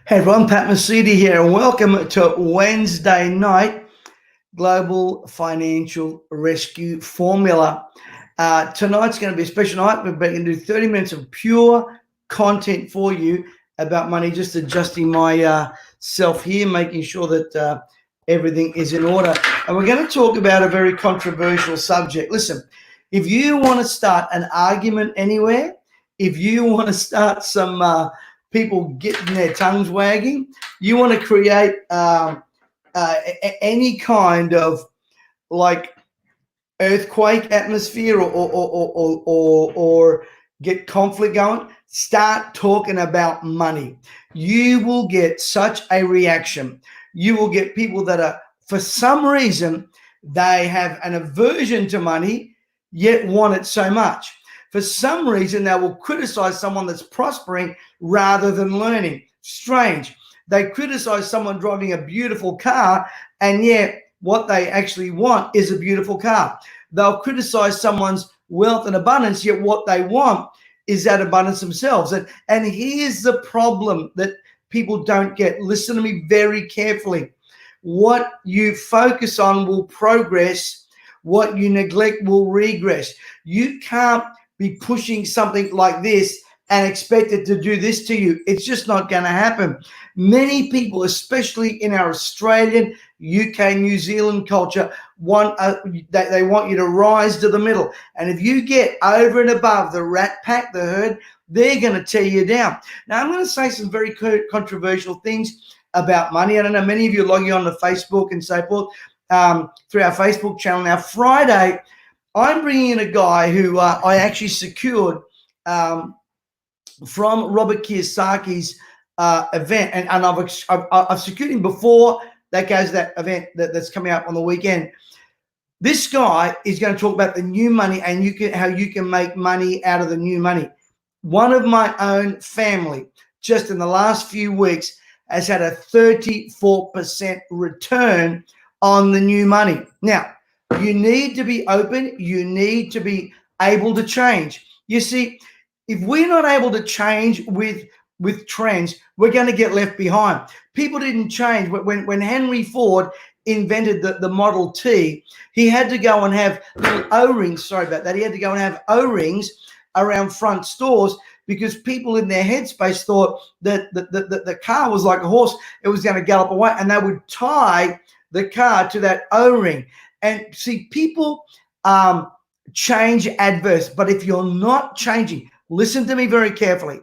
Hey everyone, Pat Mesiti here, and welcome to Wednesday night Global Financial Rescue Formula. Tonight's going to be a special night. We're going to do 30 minutes of pure content for you about money, just adjusting my self here, making sure that everything is in order. And we're going to talk about a very controversial subject. Listen, if you want to start an argument anywhere, if you want to start some people getting their tongues wagging, you want to create any kind of like earthquake atmosphere or get conflict going, start talking about money. You will get such a reaction. You will get people that are, for some reason, they have an aversion to money, yet want it so much. For some reason, they will criticize someone that's prospering rather than learning. Strange. They criticize someone driving a beautiful car, and yet what they actually want is a beautiful car. They'll criticize someone's wealth and abundance, yet what they want is that abundance themselves. And here's the problem that people don't get. Listen to me very carefully. What you focus on will progress. What you neglect will regress. You can't be pushing something like this and expect it to do this to you. It's just not going to happen. Many people, especially in our Australian, UK, New Zealand culture, they want you to rise to the middle. And if you get over and above the rat pack, the herd, they're going to tear you down. Now, I'm going to say some very controversial things about money. I don't know, many of you are logging on to Facebook and so forth through our Facebook channel. Now, Friday, I'm bringing in a guy who I actually secured from Robert Kiyosaki's event, and I've secured him before that goes to that event that's coming up on the weekend. This guy is going to talk about the new money and how you can make money out of the new money. One of my own family, just in the last few weeks, has had a 34% return on the new money. Now, you need to be open. You need to be able to change. You see, if we're not able to change with trends, we're going to get left behind. People didn't change. When Henry Ford invented the Model T, he had to go and have little O-rings. Sorry about that. He had to go and have O-rings around front stores because people in their headspace thought that the car was like a horse. It was going to gallop away, and they would tie the car to that O-ring. And see, people change adverse, but if you're not changing, listen to me very carefully.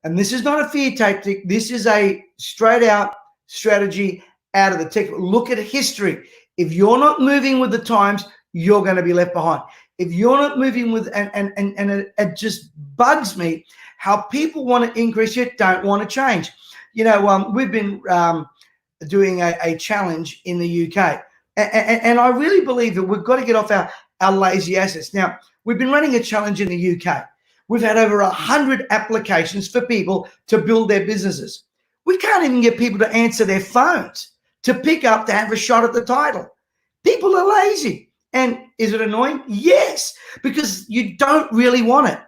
And this is not a fear tactic. This is a straight out strategy out of the textbook. Look at history. If you're not moving with the times, you're going to be left behind. If you're not moving with, and it just bugs me how people want to increase yet don't want to change. You know, we've been doing a challenge in the UK. And I really believe that we've got to get off our lazy assets. Now, we've been running a challenge in the UK. We've had over 100 applications for people to build their businesses. We can't even get people to answer their phones, to pick up, to have a shot at the title. People are lazy. And is it annoying? Yes, because you don't really want it.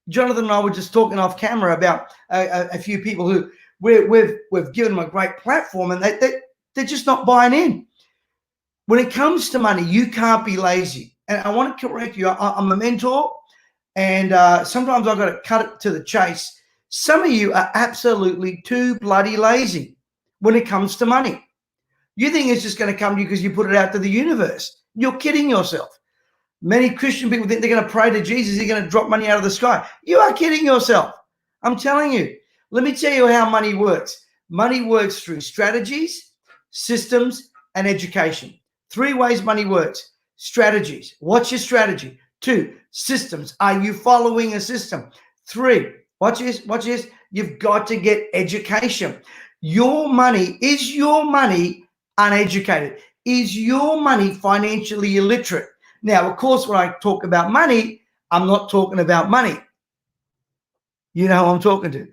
Jonathan and I were just talking off camera about a few people who we've given them a great platform, and they're just not buying in. When it comes to money, you can't be lazy. And I want to correct you. I'm a mentor, and sometimes I've got to cut it to the chase. Some of you are absolutely too bloody lazy when it comes to money. You think it's just going to come to you because you put it out to the universe. You're kidding yourself. Many Christian people think they're going to pray to Jesus. He's going to drop money out of the sky. You are kidding yourself. I'm telling you. Let me tell you how money works. Money works through strategies, systems, and education. 3 ways money works. Strategies. What's your strategy? 2, systems. Are you following a system? 3, watch this. You've got to get education. Your money, is your money uneducated? Is your money financially illiterate? Now, of course, when I talk about money, I'm not talking about money. You know who I'm talking to.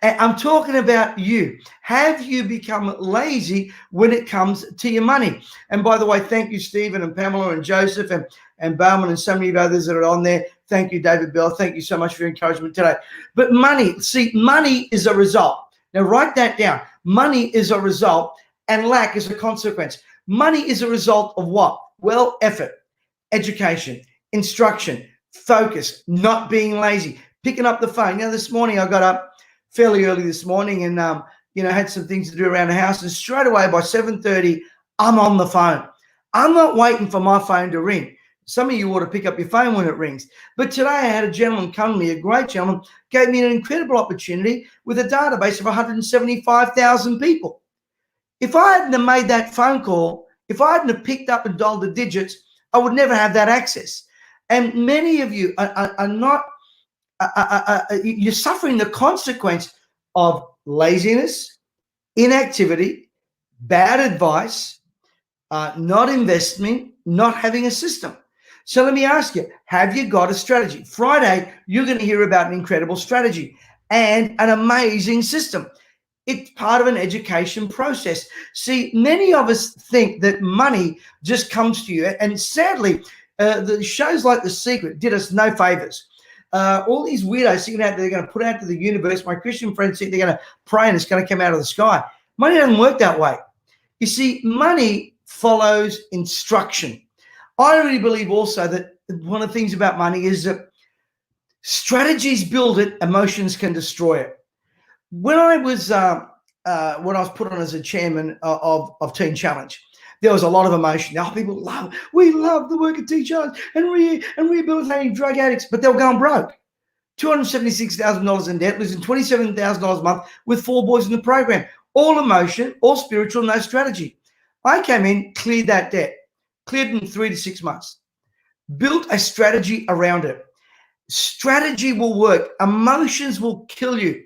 I'm talking about you. Have you become lazy when it comes to your money? And by the way, thank you, Stephen and Pamela and Joseph and Bowman and so many others that are on there. Thank you, David Bell. Thank you so much for your encouragement today. But money, see, money is a result. Now write that down. Money is a result and lack is a consequence. Money is a result of what? Well, effort, education, instruction, focus, not being lazy, picking up the phone. Now, this morning I got up fairly early this morning and, had some things to do around the house. And straight away by 7:30, I'm on the phone. I'm not waiting for my phone to ring. Some of you ought to pick up your phone when it rings. But today I had a gentleman come to me, a great gentleman, gave me an incredible opportunity with a database of 175,000 people. If I hadn't have made that phone call, if I hadn't have picked up and dialed the digits, I would never have that access. And many of you are not, you're suffering the consequence of laziness, inactivity, bad advice, not investment, not having a system. So let me ask you, have you got a strategy? Friday, you're going to hear about an incredible strategy and an amazing system. It's part of an education process. See, many of us think that money just comes to you. And sadly, the shows like The Secret did us no favors. All these weirdos sitting out there, they're going to put out to the universe. My Christian friends think they're going to pray and it's going to come out of the sky. Money doesn't work that way. You see, money follows instruction. I really believe also that one of the things about money is that strategies build it, emotions can destroy it. When I was put on as a chairman of Teen Challenge, there was a lot of emotion. Now people we love the work of Teen Challenge and rehabilitating drug addicts, but they were going broke. $276,000 in debt, losing $27,000 a month with 4 boys in the program. All emotion, all spiritual, no strategy. I came in, cleared that debt, cleared in 3 to 6 months, built a strategy around it. Strategy will work. Emotions will kill you.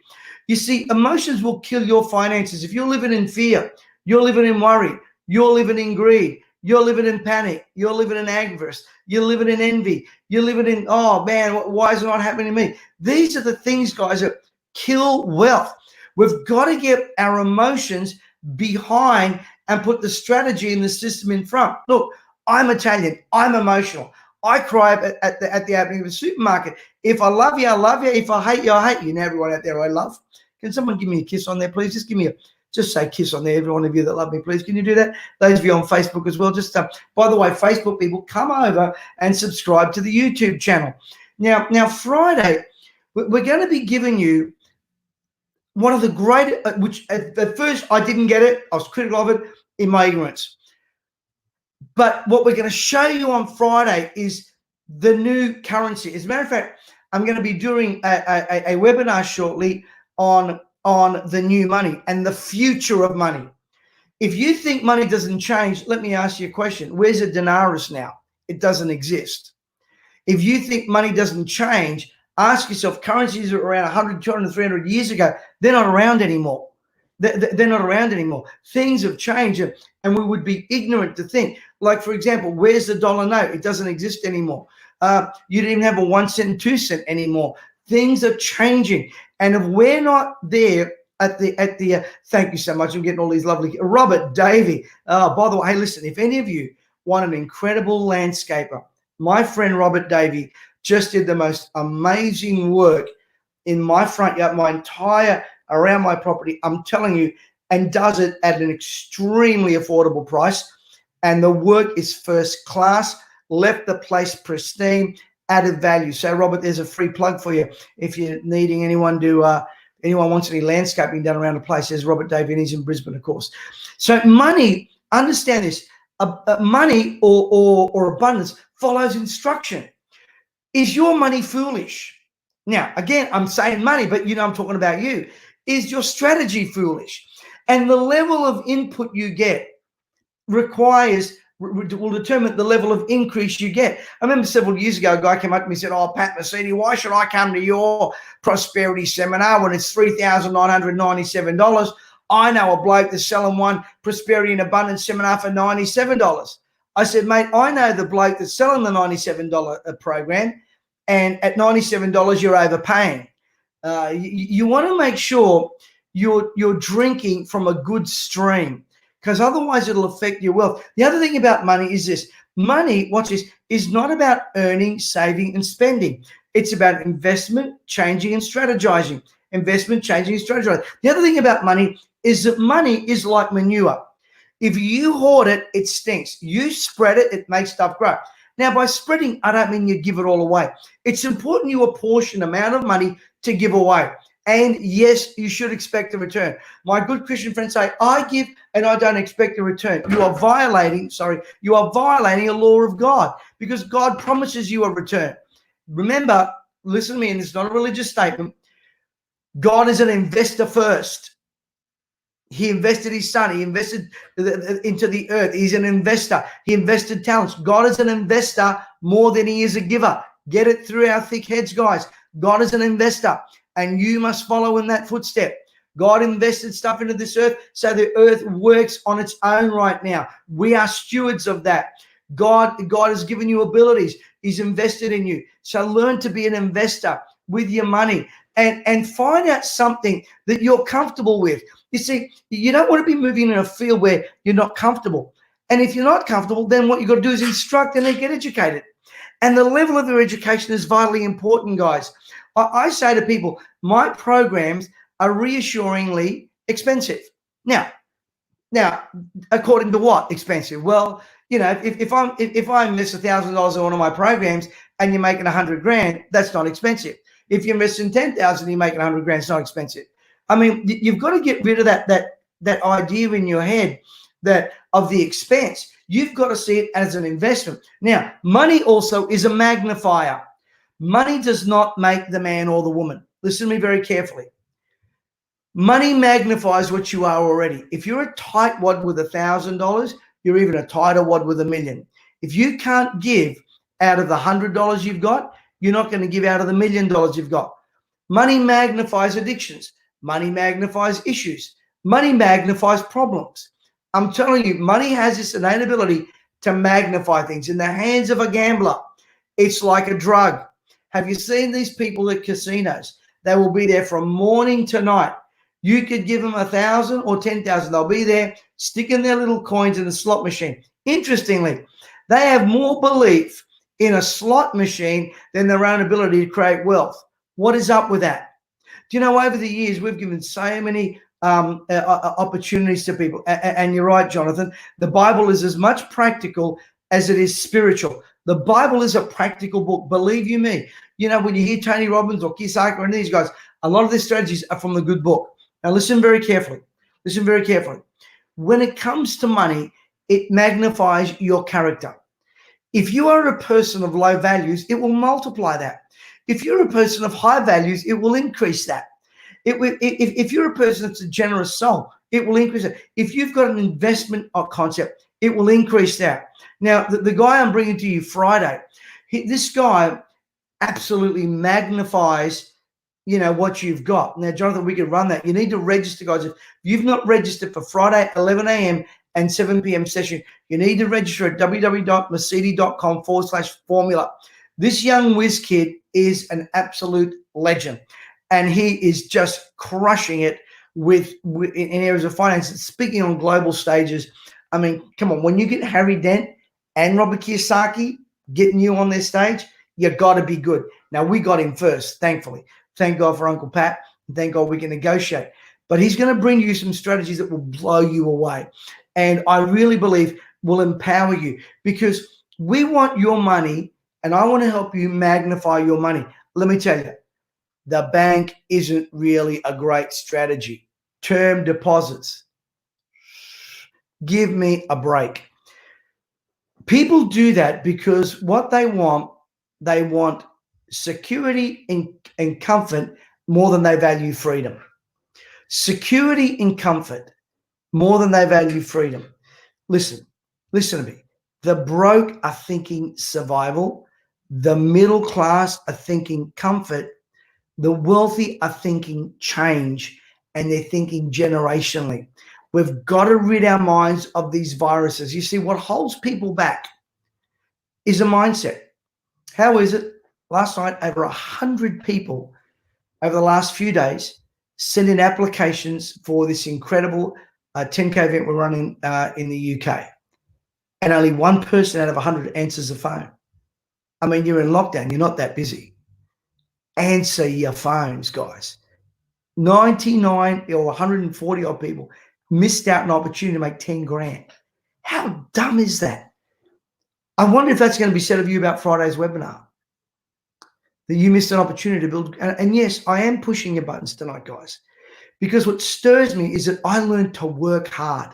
You see, emotions will kill your finances. If you're living in fear, you're living in worry, you're living in greed, you're living in panic, you're living in avarice, you're living in envy, you're living in, oh man, why is it not happening to me? These are the things, guys, that kill wealth. We've got to get our emotions behind and put the strategy and the system in front. Look, I'm Italian. I'm emotional. I cry at the opening of a supermarket. If I love you, I love you. If I hate you, I hate you. Now, everyone out there I love, can someone give me a kiss on there, please? Just say kiss on there, every one of you that love me, please. Can you do that? Those of you on Facebook as well. Just by the way, Facebook people, come over and subscribe to the YouTube channel. Now Friday, we're going to be giving you one of the great, which at first I didn't get it. I was critical of it in my ignorance. But what we're going to show you on Friday is the new currency. As a matter of fact, I'm going to be doing a webinar shortly on the new money and the future of money. If you think money doesn't change, let me ask you a question. Where's a denarius now? It doesn't exist. If you think money doesn't change, ask yourself, currencies are around 100, 200, 300 years ago. They're not around anymore. They're not around anymore. Things have changed, and we would be ignorant to think. Like, for example, where's the dollar note? It doesn't exist anymore. You don't even have a 1 cent and 2 cent anymore. Things are changing, and if we're not there at the thank you so much. I'm getting all these lovely Robert Davey. By the way, hey, listen, if any of you want an incredible landscaper, my friend Robert Davey just did the most amazing work in my front yard, my entire around my property, I'm telling you, and does it at an extremely affordable price. And the work is first class, left the place pristine, added value. So, Robert, there's a free plug for you. If you're needing anyone wants any landscaping done around the place, there's Robert Davey, and he's in Brisbane, of course. So money, understand this, money or abundance follows instruction. Is your money foolish? Now, again, I'm saying money, but I'm talking about you. Is your strategy foolish? And the level of input you get will determine the level of increase you get. I remember several years ago, a guy came up to me and said, "Oh, Pat Mesiti, why should I come to your prosperity seminar when it's $3,997? I know a bloke that's selling one prosperity and abundance seminar for $97. I said, "Mate, I know the bloke that's selling the $97 program, and at $97 you're overpaying." You want to make sure you're drinking from a good stream, because otherwise it'll affect your wealth. The other thing about money is this. Money, watch this, is not about earning, saving, and spending. It's about investment, changing, and strategizing. investment, changing your strategy. The other thing about money is that money is like manure. If you hoard it, it stinks. You spread it, it makes stuff grow. Now, by spreading, I don't mean you give it all away. It's important you apportion amount of money to give away. And yes, you should expect a return. My good Christian friends say, I give and I don't expect a return. You are violating a law of God, because God promises you a return. Remember, listen to me, and it's not a religious statement. God is an investor first. He invested his son. He invested into the earth. He's an investor. He invested talents. God is an investor more than he is a giver. Get it through our thick heads, guys. God is an investor, and you must follow in that footstep. God invested stuff into this earth so the earth works on its own right now. We are stewards of that. God has given you abilities. He's invested in you. So learn to be an investor with your money, and find out something that you're comfortable with. You see, you don't want to be moving in a field where you're not comfortable. And if you're not comfortable, then what you've got to do is instruct and then get educated. And the level of your education is vitally important, guys. I say to people, my programs are reassuringly expensive. Now, according to what expensive? Well, you know, if I invest $1,000 in one of my programs and you're making 100 grand, that's not expensive. If you invest in 10,000, you're making 100 grand, it's not expensive. I mean, you've got to get rid of that idea in your head that of the expense. You've got to see it as an investment. Now, money also is a magnifier. Money does not make the man or the woman. Listen to me very carefully. Money magnifies what you are already. If you're a tightwad with $1,000, you're even a tighter wad with $1 million. If you can't give out of the $100 you've got, you're not going to give out of the $1 million you've got. Money magnifies addictions. Money magnifies issues. Money magnifies problems. I'm telling you, money has this innate ability to magnify things. In the hands of a gambler, it's like a drug. Have you seen these people at casinos? They will be there from morning to night. You could give them 1,000 or 10,000. They'll be there sticking their little coins in the slot machine. Interestingly, they have more belief in a slot machine than their own ability to create wealth. What is up with that? Do you know, over the years, we've given so many opportunities to people. And you're right, Jonathan. The Bible is as much practical as it is spiritual. The Bible is a practical book. Believe you me. You know, when you hear Tony Robbins or Kiyosaki or any of these guys, a lot of their strategies are from the good book. Now, listen very carefully. Listen very carefully. When it comes to money, it magnifies your character. If you are a person of low values, it will multiply that. If you're a person of high values, it will increase that. If you're a person that's a generous soul, it will increase it. If you've got an investment concept, it will increase that. Now, the guy I'm bringing to you Friday, this guy absolutely magnifies, you know, what you've got. Now, Jonathan, we can run that. You need to register, guys. If you've not registered for Friday, 11 a.m. and 7 p.m. session, you need to register at www.mesiti.com/formula. This young whiz kid is an absolute legend, and he is just crushing it in areas of finance, speaking on global stages. I mean, come on, when you get Harry Dent and Robert Kiyosaki getting you on their stage, you got to be good. Now, we got him first, thankfully. Thank God for Uncle Pat. And thank God we can negotiate. But he's going to bring you some strategies that will blow you away. And I really believe will empower you, because we want your money, and I want to help you magnify your money. Let me tell you, the bank isn't really a great strategy. Term deposits. Give me a break. People do that because what they want security and comfort more than they value freedom. Security and comfort more than they value freedom. Listen to me. The broke are thinking survival. The middle class are thinking comfort. The wealthy are thinking change, and they're thinking generationally. We've got to rid our minds of these viruses. You see, what holds people back is a mindset. How is it? Last night, over 100 people over the last few days sent in applications for this incredible 10K event we're running in the UK. And only one person out of 100 answers the phone. I mean, you're in lockdown. You're not that busy. Answer your phones, guys. 99 or 140 odd people missed out an opportunity to make 10 grand. How dumb is that? I wonder if that's going to be said of you about Friday's webinar, that you missed an opportunity to build. And yes, I am pushing your buttons tonight, guys, because what stirs me is that I learned to work hard.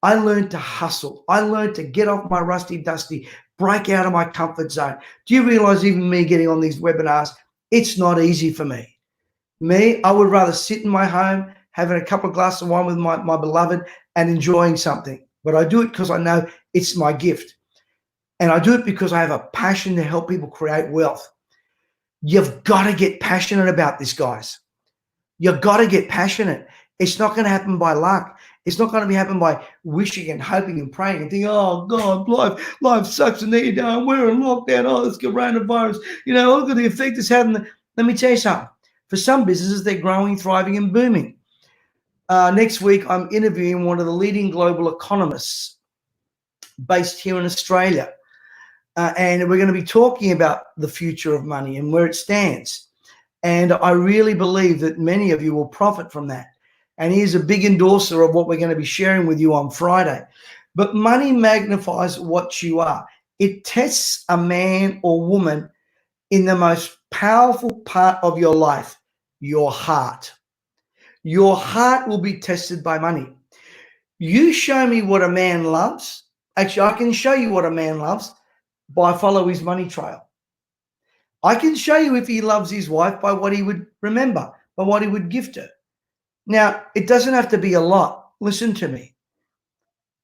I learned to hustle. I learned to get off my rusty dusty, break out of my comfort zone. Do you realize even me getting on these webinars, it's not easy for me. I would rather sit in my home, having a couple of glasses of wine with my beloved and enjoying something. But I do it because I know it's my gift. And I do it because I have a passion to help people create wealth. You've got to get passionate about this, guys. You've got to get passionate. It's not going to happen by luck. It's not going to happen by wishing and hoping and praying and thinking, oh, God, life sucks and there you go. We're in lockdown. Oh, this coronavirus. Look at the effect it's having. Let me tell you something. For some businesses, they're growing, thriving, and booming. Next week, I'm interviewing one of the leading global economists based here in Australia. And we're going to be talking about the future of money and where it stands. And I really believe that many of you will profit from that. And he's a big endorser of what we're going to be sharing with you on Friday. But money magnifies what you are. It tests a man or woman in the most powerful part of your life, your heart. Your heart will be tested by money. You show me what a man loves. Actually, I can show you what a man loves by follow his money trail. I can show you if he loves his wife by what he would remember, by what he would gift her. Now, it doesn't have to be a lot. Listen to me.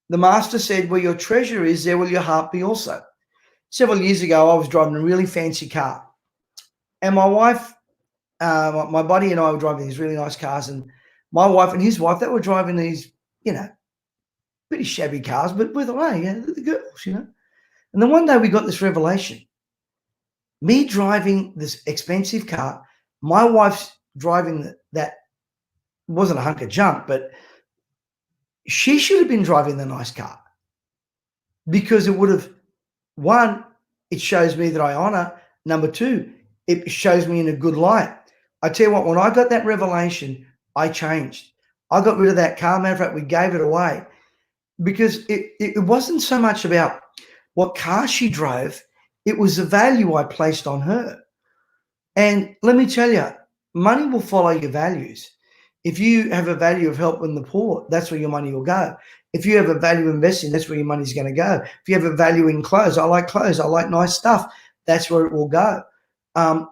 The master said, where your treasure is, there will your heart be also. Several years ago, I was driving a really fancy car. And my wife, my buddy and I were driving these really nice cars. And my wife and his wife, they were driving these, pretty shabby cars, but with the girls, And then one day we got this revelation. Me driving this expensive car, my wife's driving that wasn't a hunk of junk, but she should have been driving the nice car, because it would have, one, it shows me that I honor. Number two, it shows me in a good light. I tell you what, when I got that revelation, I changed. I got rid of that car. Matter of fact, we gave it away, because it wasn't so much about what car she drove. It was the value I placed on her. And let me tell you, money will follow your values. If you have a value of helping the poor, that's where your money will go. If you have a value of investing, that's where your money's going to go. If you have a value in clothes, I like nice stuff, that's where it will go.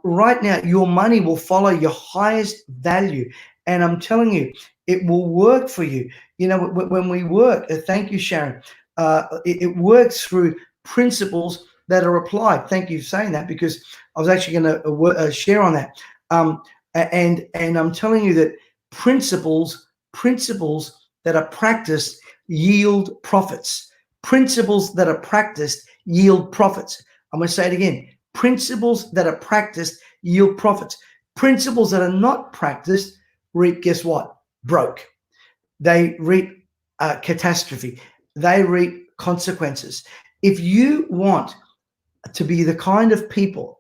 Right now, your money will follow your highest value. And I'm telling you, it will work for you. When we work, thank you, Sharon, it works through principles that are applied. Thank you for saying that, because I was actually going to share on that. And I'm telling you that principles that are practiced yield profits. Principles that are practiced yield profits. I'm going to say it again. Principles that are practiced yield profits. Principles that are not practiced reap, guess what? Broke. They reap catastrophe. They reap consequences. If you want to be the kind of people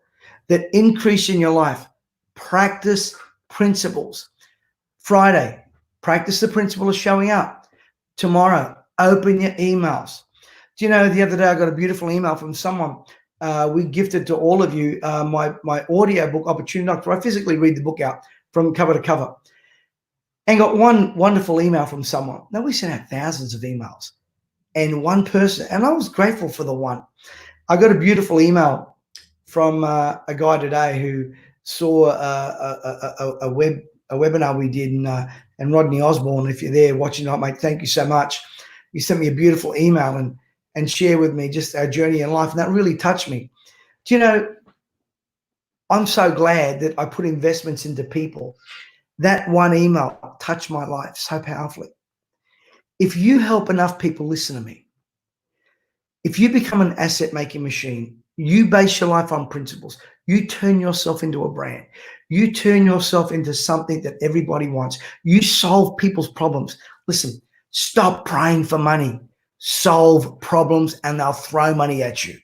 that increase in your life, practice principles. Friday, practice the principle of showing up. Tomorrow, open your emails. Do you know, the other day I got a beautiful email from someone. We gifted to all of you my audio book, Opportunity Knock, where I physically read the book out from cover to cover. And got one wonderful email from someone. Now, we sent out thousands of emails. And one person, and I was grateful for the one. I got a beautiful email from a guy today who saw a webinar we did, and Rodney Osborne, if you're there watching tonight, mate, thank you so much. You sent me a beautiful email and share with me just our journey in life, and that really touched me. Do you know, I'm so glad that I put investments into people. That one email touched my life so powerfully. If you help enough people, listen to me. If you become an asset-making machine, you base your life on principles. You turn yourself into a brand. You turn yourself into something that everybody wants. You solve people's problems. Listen, stop praying for money. Solve problems and they'll throw money at you.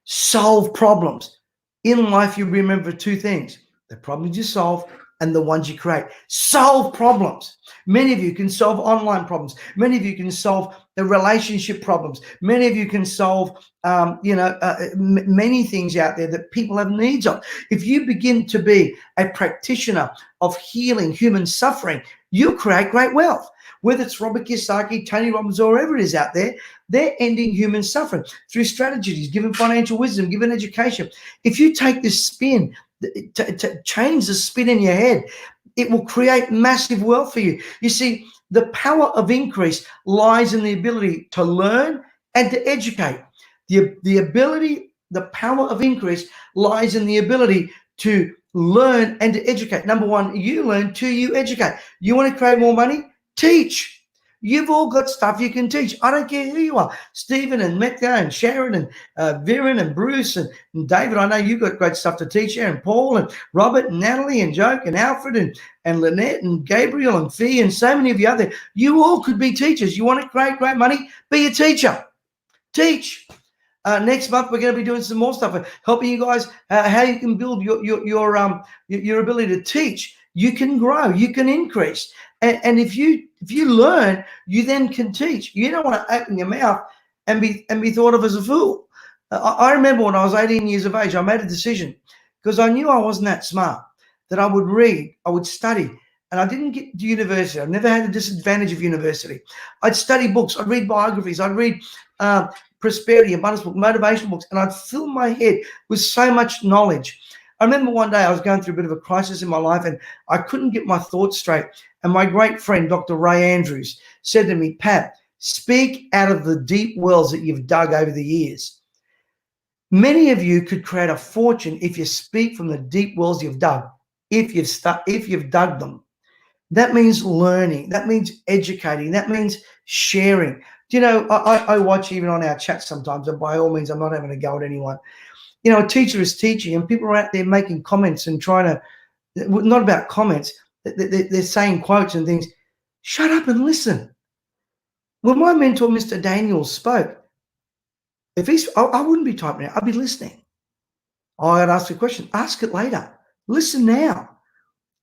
Solve problems. In life, you remember two things. The problems you solve and the ones you create. Solve problems. Many of you can solve online problems. Many of you can solve the relationship problems. Many of you can solve, many things out there that people have needs of. If you begin to be a practitioner of healing human suffering, you'll create great wealth. Whether it's Robert Kiyosaki, Tony Robbins, or whoever it is out there, they're ending human suffering through strategies, given financial wisdom, given education. If you take this spin, to change the spin in your head, it will create massive wealth for you. You see, the power of increase lies in the ability to learn and to educate. The power of increase lies in the ability to learn and to educate. Number one, you learn. Two, you educate. You want to create more money? Teach. You've all got stuff you can teach. I don't care who you are. Stephen and Mecca and Sharon and Viren and Bruce and David. I know you've got great stuff to teach here. And Paul and Robert and Natalie and Joke and Alfred and Lynette and Gabriel and Fee and so many of you out there. You all could be teachers. You want to create great money? Be a teacher. Teach. Next month, we're going to be doing some more stuff, helping you guys how you can build your ability to teach. You can grow. You can increase. And if you learn, you then can teach. You don't want to open your mouth and be thought of as a fool. I remember when I was 18 years of age, I made a decision because I knew I wasn't that smart, that I would read, I would study, and I didn't get to university. I've never had a disadvantage of university. I'd study books, I'd read biographies, I'd read prosperity, abundance books, motivational books, and I'd fill my head with so much knowledge. I remember one day I was going through a bit of a crisis in my life and I couldn't get my thoughts straight. And my great friend, Dr. Ray Andrews, said to me, Pat, speak out of the deep wells that you've dug over the years. Many of you could create a fortune if you speak from the deep wells you've dug, if you've dug them. That means learning. That means educating. That means sharing. Do you know, I watch even on our chat sometimes, and by all means, I'm not having a go at anyone. You know, a teacher is teaching and people are out there making comments and trying to, not about comments, they're saying quotes and things. Shut up and listen. When my mentor, Mr. Daniels, spoke, I wouldn't be typing it. I'd be listening. I'd ask a question. Ask it later. Listen now.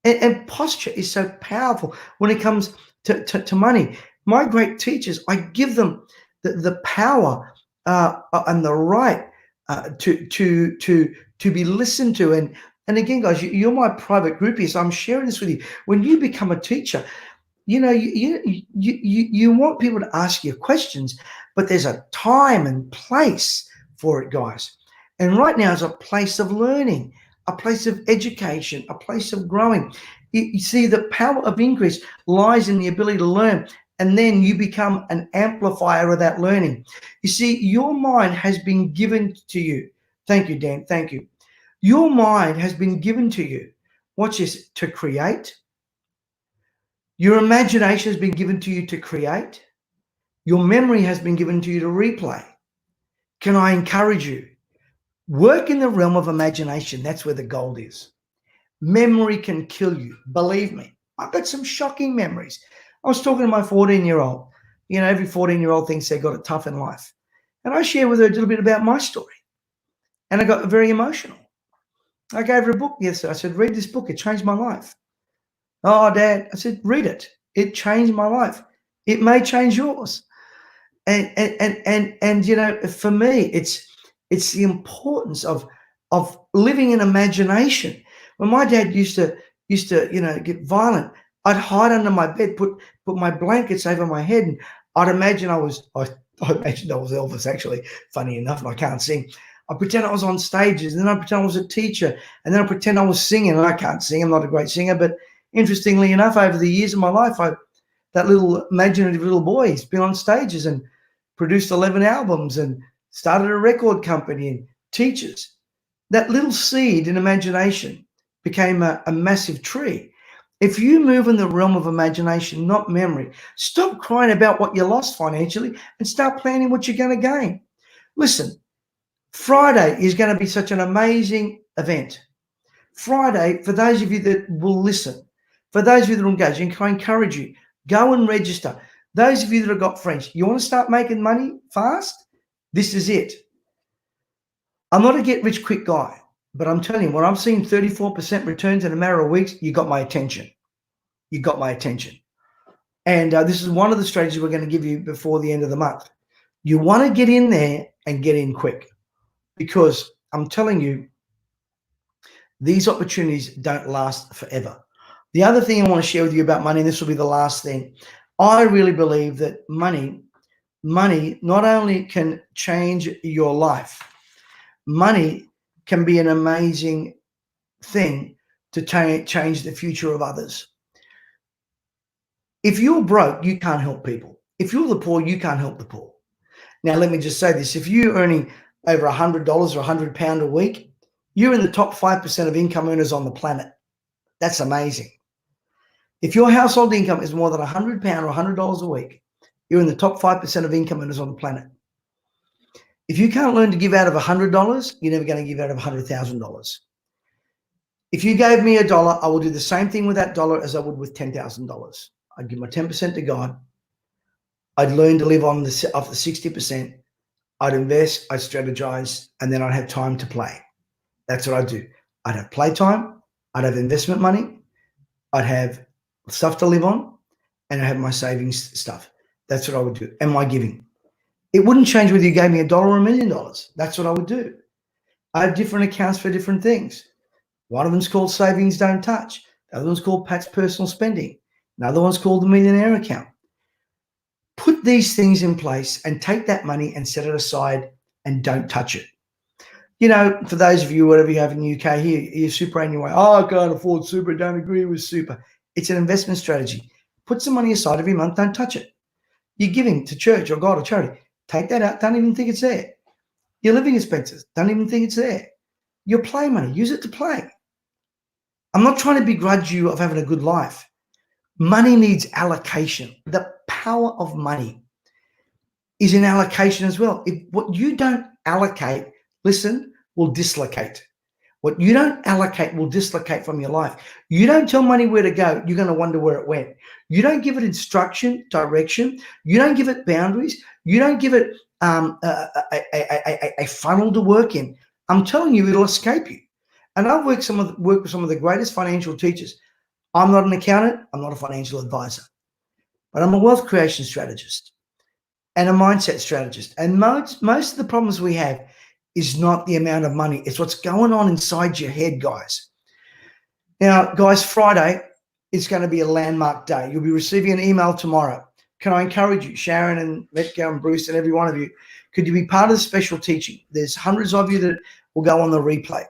And posture is so powerful when it comes to money. My great teachers, I give them the power and the right to be listened to. And again, guys, you're my private groupie, so I'm sharing this with you. When you become a teacher, you know, you want people to ask you questions, but there's a time and place for it, guys. And right now is a place of learning, a place of education, a place of growing. You see, the power of increase lies in the ability to learn, and then you become an amplifier of that learning. You see, your mind has been given to you. Thank you, Dan. Thank you. Your mind has been given to you. Watch this, to create. Your imagination has been given to you to create. Your memory has been given to you to replay. Can I encourage you? Work in the realm of imagination. That's where the gold is. Memory can kill you. Believe me. I've got some shocking memories. I was talking to my 14-year-old. You know, every 14-year-old thinks they got it tough in life. And I shared with her a little bit about my story. And I got very emotional. I gave her a book yesterday. I said, read this book. It changed my life. Oh, Dad. I said, read it. It changed my life. It may change yours. And you know, for me, it's the importance of living in imagination. When my dad used to, you know, get violent, I'd hide under my bed, put my blankets over my head, and I'd imagine I imagined I was Elvis, actually, funny enough, and I can't sing. I pretend I was on stages, and then I pretend I was a teacher, and then I pretend I was singing, and I can't sing. I'm not a great singer, but interestingly enough, over the years of my life, that little imaginative little boy, he's been on stages and produced 11 albums and started a record company and teaches. That little seed in imagination became a massive tree. If you move in the realm of imagination, not memory, stop crying about what you lost financially and start planning what you're going to gain. Listen, Friday is going to be such an amazing event. Friday, for those of you that will listen, for those of you that are engaged, I encourage you, go and register. Those of you that have got friends, you want to start making money fast? This is it. I'm not a get-rich-quick guy. But I'm telling you, when I'm seeing 34% returns in a matter of weeks, you got my attention. You got my attention. And this is one of the strategies we're going to give you before the end of the month. You want to get in there and get in quick, because I'm telling you, these opportunities don't last forever. The other thing I want to share with you about money, and this will be the last thing, I really believe that money not only can change your life, money can be an amazing thing to change the future of others. If you're broke, you can't help people. If you're the poor, you can't help the poor. Now, let me just say this. If you're earning over $100 or £100 a week, you're in the top 5% of income earners on the planet. That's amazing. If your household income is more than £100 or $100 a week, you're in the top 5% of income earners on the planet. If you can't learn to give out of $100, you're never going to give out of $100,000. If you gave me $1, I will do the same thing with that dollar as I would with $10,000. I'd give my 10% to God. I'd learn to live on off the 60%. I'd invest, I'd strategize, and then I'd have time to play. That's what I'd do. I'd have playtime, I'd have investment money, I'd have stuff to live on, and I'd have my savings stuff. That's what I would do, and my giving. It wouldn't change whether you gave me $1 or $1 million. That's what I would do. I have different accounts for different things. One of them's called Savings Don't Touch. The other one's called Pat's Personal Spending. Another one's called the Millionaire Account. Put these things in place and take that money and set it aside and don't touch it. You know, for those of you, whatever you have in the UK here, you're superannuation. Oh, I can't afford super, don't agree with super. It's an investment strategy. Put some money aside every month, don't touch it. You're giving to church or God or charity. Take that out, don't even think it's there. Your living expenses, don't even think it's there. Your play money, use it to play. I'm not trying to begrudge you of having a good life. Money needs allocation. The power of money is in allocation as well. If what you don't allocate, listen, will dislocate. What you don't allocate will dislocate from your life. You don't tell money where to go, you're going to wonder where it went. You don't give it instruction, direction. You don't give it boundaries. You don't give it a funnel to work in. I'm telling you, it'll escape you. And I've worked with some of the greatest financial teachers. I'm not an accountant. I'm not a financial advisor. But I'm a wealth creation strategist and a mindset strategist. And most of the problems we have is not the amount of money. It's what's going on inside your head, guys. Now, guys, Friday is going to be a landmark day. You'll be receiving an email tomorrow. Can I encourage you, Sharon and Metco and Bruce and every one of you, could you be part of the special teaching? There's hundreds of you that will go on the replay.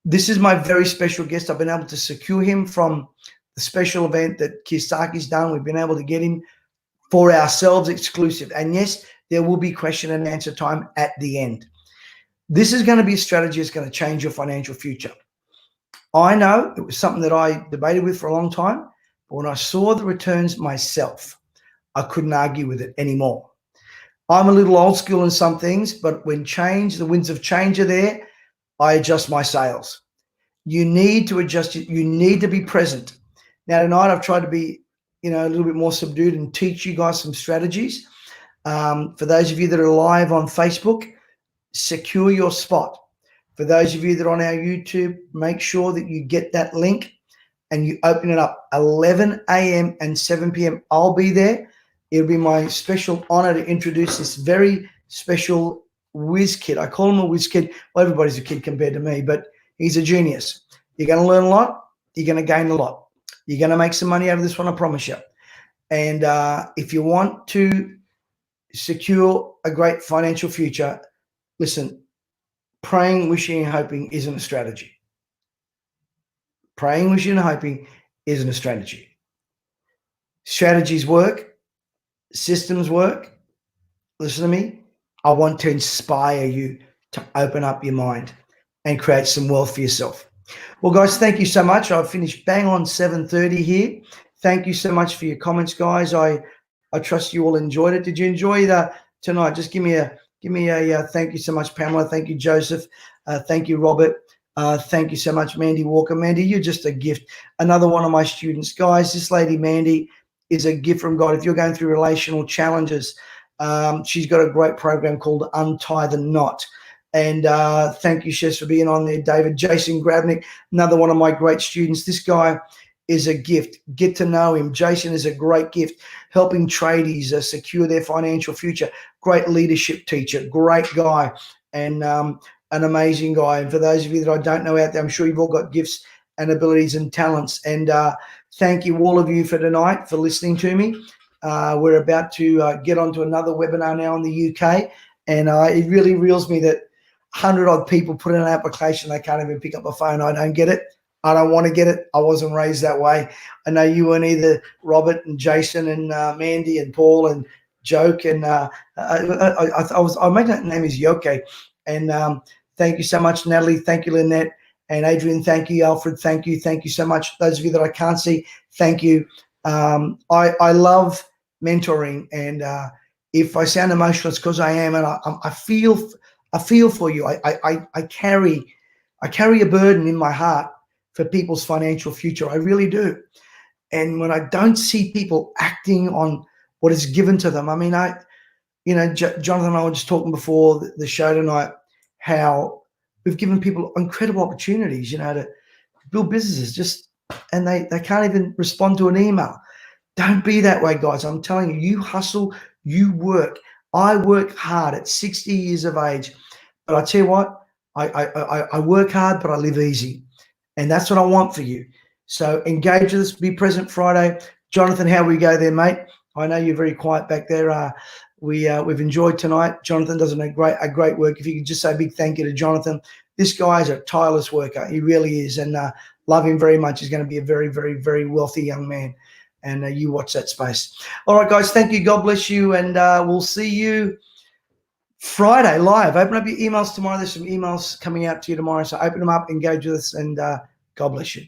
This is my very special guest. I've been able to secure him from the special event that Kiyosaki's done. We've been able to get him for ourselves exclusive. And yes, there will be question and answer time at the end. This is going to be a strategy that's going to change your financial future. I know it was something that I debated with for a long time, but when I saw the returns myself, I couldn't argue with it anymore. I'm a little old school in some things, but when the winds of change are there, I adjust my sails. You need to adjust it. You need to be present. Now, tonight I've tried to be, a little bit more subdued and teach you guys some strategies. For those of you that are live on Facebook, secure your spot. For those of you that are on our YouTube, make sure that you get that link and you open it up 11 a.m. and 7 p.m. I'll be there. It'll be my special honor to introduce this very special whiz kid. I call him a whiz kid. Well, everybody's a kid compared to me, but he's a genius. You're going to learn a lot. You're going to gain a lot. You're going to make some money out of this one, I promise you. And if you want to secure a great financial future, listen, praying, wishing, and hoping isn't a strategy. Praying, wishing, and hoping isn't a strategy. Strategies work. Systems work. Listen to me. I want to inspire you to open up your mind and create some wealth for yourself. Well, guys, thank you so much. I've finished bang on 7:30 here. Thank you so much for your comments, guys. I trust you all enjoyed it. Did you enjoy tonight? Just give me a thank you so much, Pamela. Thank you, Joseph. Thank you, Robert. Thank you so much, Mandy Walker. Mandy, you're just a gift. Another one of my students. Guys, this lady, Mandy, is a gift from God. If you're going through relational challenges, she's got a great program called Untie the Knot. And thank you, Shes, for being on there, David. Jason Grabnick, another one of my great students. This guy is a gift. Get to know him. Jason is a great gift, helping tradies secure their financial future. Great leadership teacher, great guy, and an amazing guy. And for those of you that I don't know out there, I'm sure you've all got gifts and abilities and talents. And thank you, all of you, for tonight, for listening to me. We're about to get onto another webinar now in the UK, and it really reels me that 100-odd people put in an application, they can't even pick up a phone. I don't get it. I don't want to get it. I wasn't raised that way. I know you weren't either, Robert and Jason and Mandy and Paul and Joke. And I made that name is Yoke. And thank you so much, Natalie. Thank you, Lynette. And Adrian, thank you. Alfred, thank you. Thank you so much. Those of you that I can't see, thank you. I love mentoring. And if I sound emotional, it's because I am. And I feel for you. I carry a burden in my heart for people's financial future. I really do. And when I don't see people acting on what is given to them, I mean, Jonathan and I were just talking before the show tonight, how we've given people incredible opportunities, to build businesses, and they can't even respond to an email. Don't be that way, guys. I'm telling you, you hustle, you work. I work hard at 60 years of age, but I tell you what, I work hard, but I live easy. And that's what I want for you. So engage with us. Be present Friday. Jonathan, how we go there, mate? I know you're very quiet back there. We've enjoyed tonight. Jonathan does a great work. If you could just say a big thank you to Jonathan. This guy is a tireless worker. He really is. And love him very much. He's going to be a very, very, very wealthy young man. And you watch that space. All right, guys. Thank you. God bless you. And we'll see you Friday live. Open up your emails tomorrow. There's some emails coming out to you tomorrow. So open them up, engage with us, and God bless you.